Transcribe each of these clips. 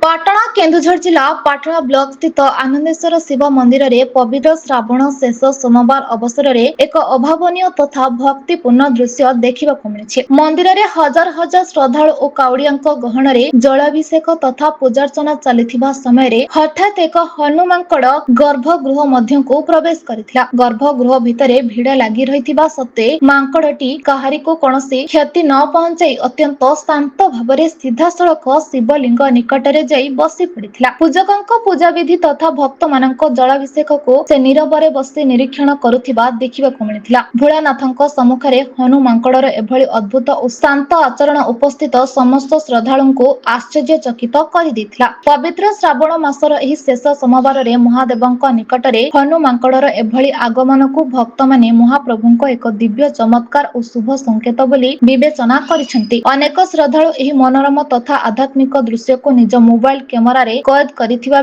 पाटणा केन्दुझर जिला पाटणा ब्लॉक स्थित आनंदेश्वर शिव मंदिर रे पवित्र श्रावण शेष सोमवार अवसर में एक अभावनीय तथा भक्तिपूर्ण दृश्य देखा मिली। मंदिर रे हजार हजार श्रद्धालु और काउड़िया गहन जलाभिषेक तथा पूजार्चना चली समय हठात एक हनुमांकड़ गर्भगृह मध्य को प्रवेश करथिला। गर्भगृह भितर भिड़ लगी रही सत्वे मांकड़टी काहारी को कौनसी क्षति न पहुंचाई अत्यंत शांत भाव सीधासख शिवलिंग निकटरे जाई बसी पड़िथिला। पूजकଙ୍କ पूजा विधि तथा भक्त मानक जलाभिषेक को से नीरବରେ बसी निरीक्षण करुथिबा देखिबाकु मिलिथिला। भोलानाथଙ୍କ सम्मुखरे हनुमांकड़र एभଳି अद्भुत और शांत आचरण उपस्थित समस्त श्रद्धालुଙ୍କୁ आश्चर्यचकित କରି ଦେଇଥିଲା। पवित्र श्रावण मासर ଏହି शेष सोमवार महादेवଙ୍କ निकटरे हनुमांकड़र एभଳି आगमनକୁ भक्तମାନେ महाप्रभुଙ୍କ एक दिव्य चमत्कार और शुभ संकेत ବୋଲି विवेचना କରିଛନ୍ତି। अनेक श्रद्धालु ଏହି मनोरम तथा आध्यात्मिक दृश्य को निज मोबाइल कैमरा रे कैद करिथिबा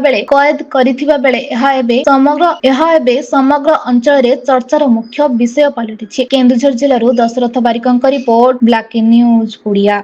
बेले ଏହା ଏବେ समग्र अंचल रे चर्चार मुख्य विषय पलटिछि। केन्दुझर जिल्लाରୁ दशरथ बारिकଙ୍କ रिपोर्ट ब्लैक न्यूज ओडिया।